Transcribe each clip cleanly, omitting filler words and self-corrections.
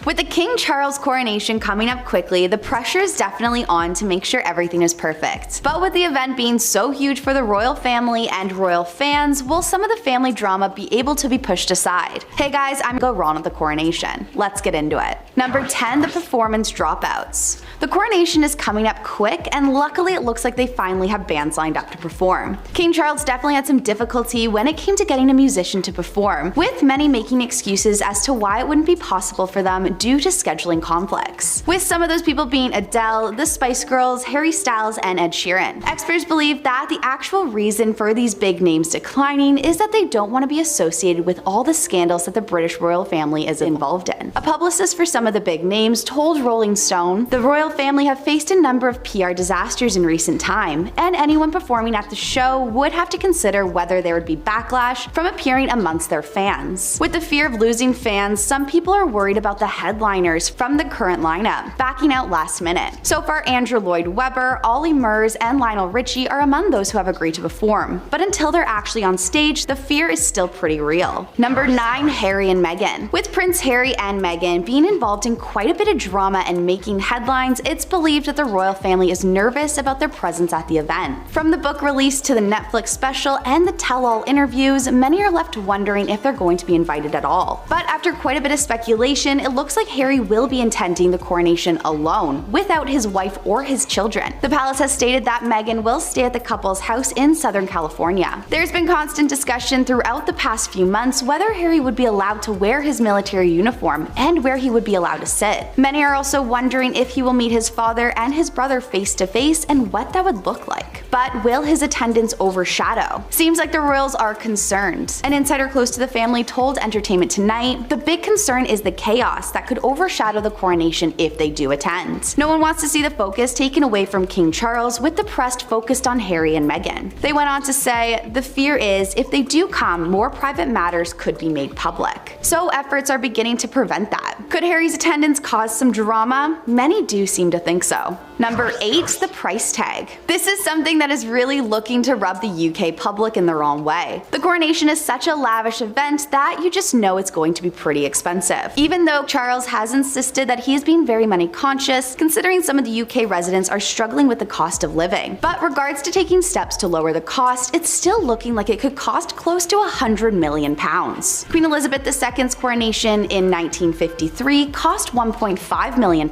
With the King Charles coronation coming up quickly, the pressure is definitely on to make sure everything is perfect. But with the event being so huge for the royal family and royal fans, will some of the family drama be able to be pushed aside? Hey guys, I'm Go Wrong with the coronation. Let's get into it. Number 10, the performance dropouts. The coronation is coming up quick, and luckily it looks like they finally have bands lined up to perform. King Charles definitely had some difficulty when it came to getting a musician to perform, with many making excuses as to why it wouldn't be possible for them due to scheduling conflicts. With some of those people being Adele, the Spice Girls, Harry Styles, and Ed Sheeran. Experts believe that the actual reason for these big names declining is that they don't want to be associated with all the scandals that the British royal family is involved in. A publicist for some of the big names told Rolling Stone, the royal family have faced a number of PR disasters in recent time, and anyone performing at the show would have to consider whether there would be backlash from appearing amongst their fans. With the fear of losing fans, some people are worried about the headliners from the current lineup backing out last minute. So far, Andrew Lloyd Webber, Ollie Murs, and Lionel Richie are among those who have agreed to perform, but until they're actually on stage, the fear is still pretty real. Number 9, Harry and Meghan. With Prince Harry and Meghan being involved in quite a bit of drama and making headlines, it's believed that the royal family is nervous about their presence at the event. From the book release to the Netflix special and the tell-all interviews, many are left wondering if they're going to be invited at all. But after quite a bit of speculation, it looks like Harry will be attending the coronation alone, without his wife or his children. The palace has stated that Meghan will stay at the couple's house in Southern California. There's been constant discussion throughout the past few months whether Harry would be allowed to wear his military uniform and where he would be allowed to sit. Many are also wondering if he will meet his father and his brother face to face and what that would look like. But will his attendance overshadow? Seems like the royals are concerned. An insider close to the family told Entertainment Tonight, the big concern is the chaos that could overshadow the coronation if they do attend. No one wants to see the focus taken away from King Charles, with the press focused on Harry and Meghan. They went on to say, the fear is if they do come, more private matters could be made public. So efforts are beginning to prevent that. Could Harry's attendance cause some drama? Many do seem to think so. Number 8, the price tag. This is something that is really looking to rub the UK public in the wrong way. The coronation is such a lavish event that you just know it's going to be pretty expensive. Even though Charles has insisted that he is being very money conscious, considering some of the UK residents are struggling with the cost of living. But regards to taking steps to lower the cost, it's still looking like it could cost close to £100 million. Queen Elizabeth II's coronation in 1953 cost £1.5 million,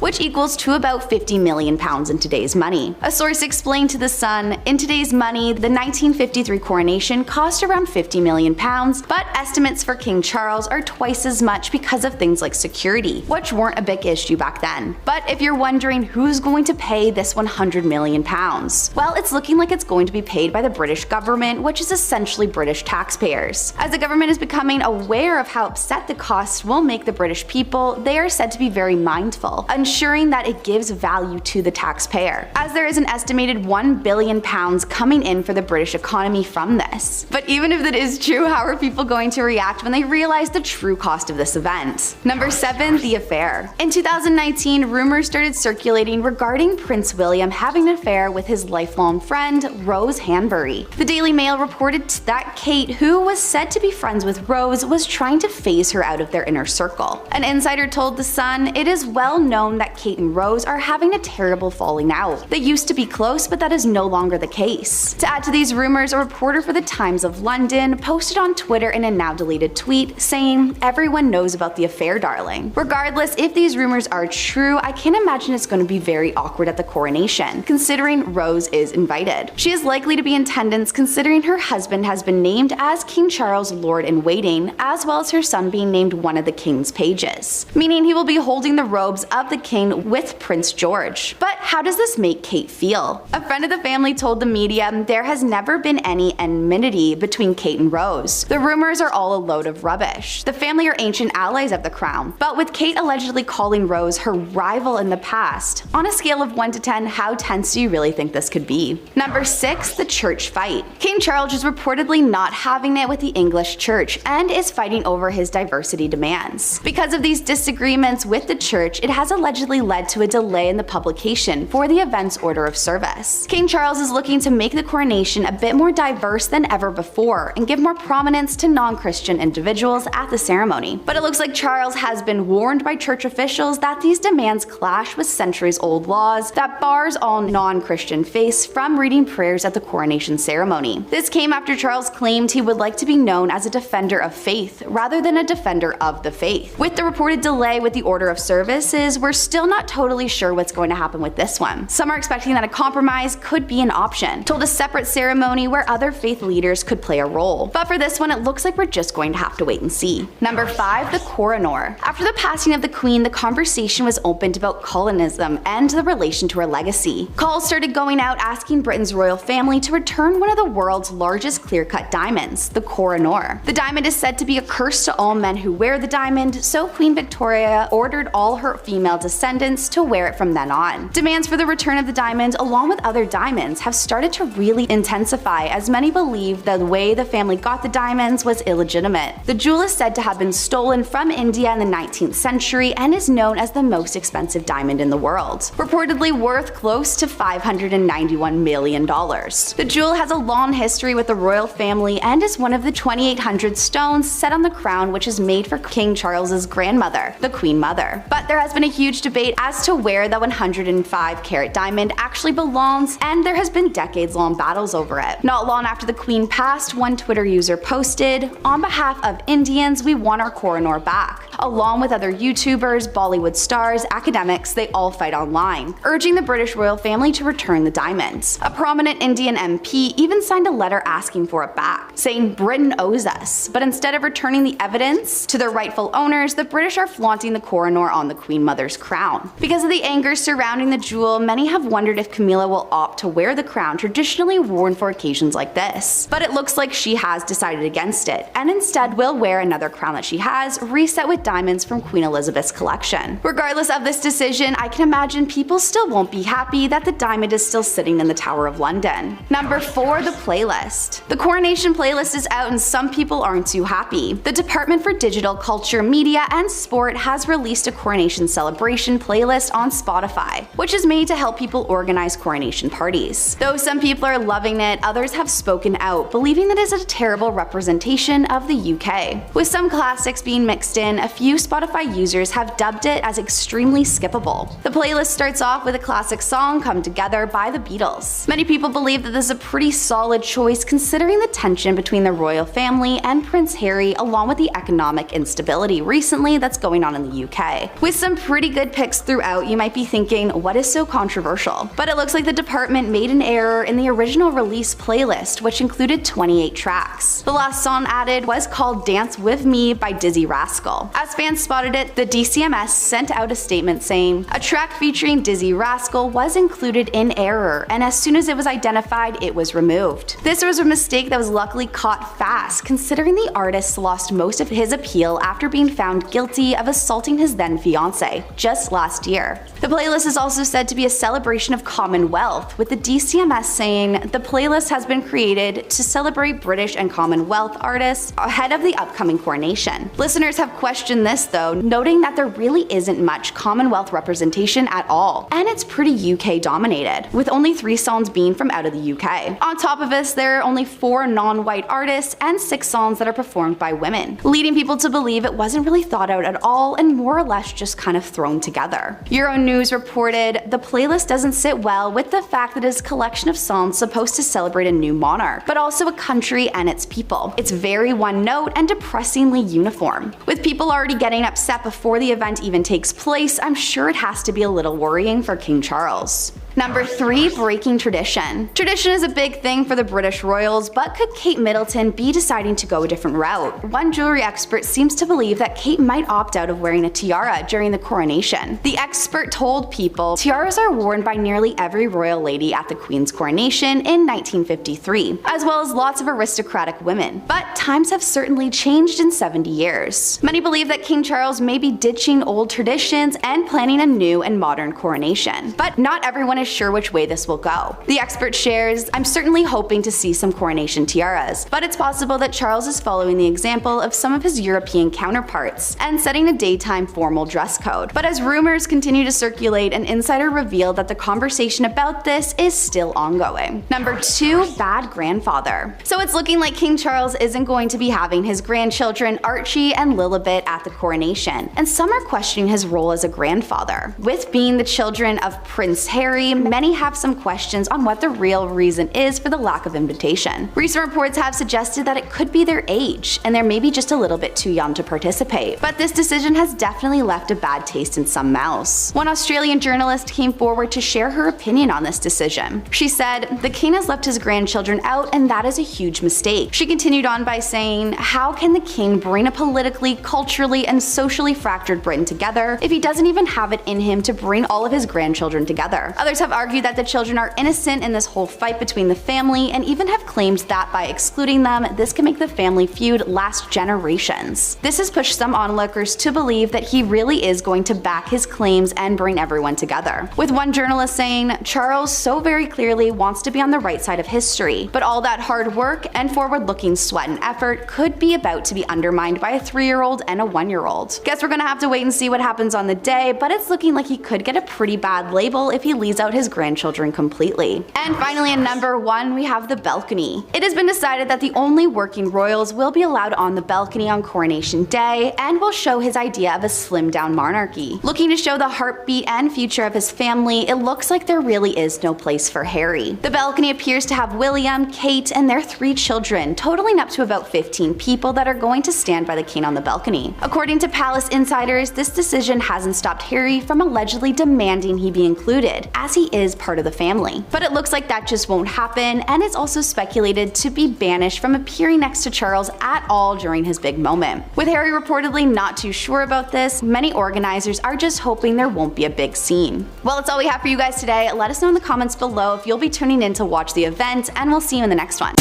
which equals to about £50 million in today's money. A source explained to The Sun, in today's money, the 1953 coronation cost around £50 million, but estimates for King Charles are twice as much because of things like security, which weren't a big issue back then. But if you're wondering who's going to pay this £100 million, well, it's looking like it's going to be paid by the British government, which is essentially British taxpayers. As the government is becoming aware of how upset the cost will make the British people, they are said to be very mindful, ensuring that it gives value to the taxpayer, as there is an estimated £1 billion coming in for the British economy from this. But even if that is true, how are people going to react when they realize the true cost of this event? Number 7, the affair. In 2019, rumors started circulating regarding Prince William having an affair with his lifelong friend, Rose Hanbury. The Daily Mail reported that Kate, who was said to be friends with Rose, was trying to phase her out of their inner circle. An insider told The Sun, it is well known that Kate and Rose are having a terrible falling out. They used to be close, but that is no longer the case. To add to these rumors, a reporter for the Times of London posted on Twitter in a now deleted tweet saying, everyone knows about the affair, darling. Regardless, if these rumors are true, I can't imagine it's going to be very awkward at the coronation, considering Rose is invited. She is likely to be in attendance considering her husband has been named as King Charles' Lord-in-Waiting, as well as her son being named one of the king's pages, meaning he will be holding the robes of the king with Prince George. But how does this make Kate feel? A friend of the family told the media there has never been any enmity between Kate and Rose. The rumors are all a load of rubbish. The family are ancient allies of the crown, but with Kate allegedly calling Rose her rival in the past, on a scale of 1 to 10, how tense do you really think this could be? Number 6, the church fight. King Charles is reportedly not having it with the English church and is fighting over his diversity demands. Because of these disagreements with the church, it has allegedly led to a delay in the public publication for the event's order of service. King Charles is looking to make the coronation a bit more diverse than ever before and give more prominence to non-Christian individuals at the ceremony. But it looks like Charles has been warned by church officials that these demands clash with centuries-old laws that bars all non-Christian faiths from reading prayers at the coronation ceremony. This came after Charles claimed he would like to be known as a defender of faith rather than a defender of the faith. With the reported delay with the order of services, we're still not totally sure what's going to happen with this one. Some are expecting that a compromise could be an option, told a separate ceremony where other faith leaders could play a role. But for this one, it looks like we're just going to have to wait and see. Number 5. The coroner. After the passing of the Queen, the conversation was opened about colonism and the relation to her legacy. Calls started going out asking Britain's royal family to return one of the world's largest clear-cut diamonds, the Koh-i-Noor. The diamond is said to be a curse to all men who wear the diamond, so Queen Victoria ordered all her female descendants to wear it from then on. Demands for the return of the diamond, along with other diamonds, have started to really intensify as many believe the way the family got the diamonds was illegitimate. The jewel is said to have been stolen from India in the 19th century and is known as the most expensive diamond in the world, reportedly worth close to $591 million. The jewel has a long history with the royal family and is one of the 2,800 stones set on the crown, which is made for King Charles's grandmother, the Queen Mother. But there has been a huge debate as to where the 105-carat diamond actually belongs, and there has been decades-long battles over it. Not long after the Queen passed, one Twitter user posted, "On behalf of Indians, we want our Koh-i-Noor back." Along with other YouTubers, Bollywood stars, academics, they all fight online, urging the British royal family to return the diamonds. A prominent Indian MP even signed a letter asking for it back, saying Britain owes us. But instead of returning the evidence to their rightful owners, the British are flaunting the Koh-i-Noor on the Queen Mother's crown. Because of the anger surrounding the jewel, many have wondered if Camilla will opt to wear the crown traditionally worn for occasions like this. But it looks like she has decided against it, and instead will wear another crown that she has, reset with diamonds from Queen Elizabeth's collection. Regardless of this decision, I can imagine people still won't be happy that the diamond is still sitting in the Tower of London. Number 4. The playlist. The coronation playlist is out and some people aren't too happy. The Department for Digital Culture, Media and Sport has released a coronation celebration playlist on Spotify, which is made to help people organize coronation parties. Though some people are loving it, others have spoken out, believing that it is a terrible representation of the UK. With some classics being mixed in, a few Spotify users have dubbed it as extremely skippable. The playlist starts off with a classic song, Come Together, by the Beatles. Many people believe that this is a pretty solid choice considering the tension between the royal family and Prince Harry, along with the economic instability recently that's going on in the UK. With some pretty good picks throughout, you might be thinking, what is so controversial? But it looks like the department made an error in the original release playlist, which included 28 tracks. The last song added was called Dance With Me by Dizzy Rascal. As fans spotted it, the DCMS sent out a statement saying, a track featuring Dizzy Rascal was included in error, and as soon as it was identified, it was removed. This was a mistake that was luckily caught fast, considering the artist lost most of his appeal after being found guilty of assaulting his then fiancée just last year. The playlist is also said to be a celebration of Commonwealth, with the DCMS saying the playlist has been created to celebrate British and Commonwealth artists ahead of the upcoming coronation. Listeners have questioned this though, noting that there really isn't much Commonwealth representation at all, and it's pretty UK dominated, with only 3 songs being from out of the UK. On top of this, there are only 4 non-white artists and 6 songs that are performed by women, leading people to believe it wasn't really thought out at all and more or less just kind of thrown together. Euronews reported the playlist doesn't sit well with the fact that it's a collection of songs supposed to celebrate a new monarch, but also a country and its people. It's very one note and depressingly uniform. With people already getting upset before the event even takes place, I'm sure it has to be a little worrying for King Charles. Number 3. Breaking tradition. Tradition is a big thing for the British royals, but could Kate Middleton be deciding to go a different route? One jewelry expert seems to believe that Kate might opt out of wearing a tiara during the coronation. The expert told People, tiaras are worn by nearly every royal lady at the Queen's coronation in 1953, as well as lots of aristocratic women. But times have certainly changed in 70 years. Many believe that King Charles may be ditching old traditions and planning a new and modern coronation. But not everyone is sure which way this will go. The expert shares, "I'm certainly hoping to see some coronation tiaras, but it's possible that Charles is following the example of some of his European counterparts and setting a daytime formal dress code." But as rumors continue to circulate, an insider revealed that the conversation about this is still ongoing. Number 2, bad grandfather. So it's looking like King Charles isn't going to be having his grandchildren Archie and Lilibet at the coronation, and some are questioning his role as a grandfather. With being the children of Prince Harry, many have some questions on what the real reason is for the lack of invitation. Recent reports have suggested that it could be their age, and they're maybe just a little bit too young to participate. But this decision has definitely left a bad taste in some mouths. One Australian journalist came forward to share her opinion on this decision. She said, "The king has left his grandchildren out, and that is a huge mistake." She continued on by saying, "How can the king bring a politically, culturally, and socially fractured Britain together if he doesn't even have it in him to bring all of his grandchildren together?" Others have argued that the children are innocent in this whole fight between the family, and even have claimed that by excluding them, this can make the family feud last generations. This has pushed some onlookers to believe that he really is going to back his claims and bring everyone together. With one journalist saying, "Charles so very clearly wants to be on the right side of history, but all that hard work and forward-looking sweat and effort could be about to be undermined by a 3-year-old and a 1-year-old. Guess we're gonna have to wait and see what happens on the day, but it's looking like he could get a pretty bad label if he leaves out his grandchildren completely." And finally, in number 1, we have the balcony. It has been decided that the only working royals will be allowed on the balcony on Coronation Day, and will show his idea of a slimmed-down monarchy. Looking to show the heartbeat and future of his family, it looks like there really is no place for Harry. The balcony appears to have William, Kate, and their 3 children, totaling up to about 15 people that are going to stand by the king on the balcony. According to palace insiders, this decision hasn't stopped Harry from allegedly demanding he be included, as he is part of the family. But it looks like that just won't happen, and it's also speculated to be banished from appearing next to Charles at all during his big moment. With Harry reportedly not too sure about this, many organizers are just hoping there won't be a big scene. Well, that's all we have for you guys today. Let us know in the comments below if you'll be tuning in to watch the event, and we'll see you in the next one.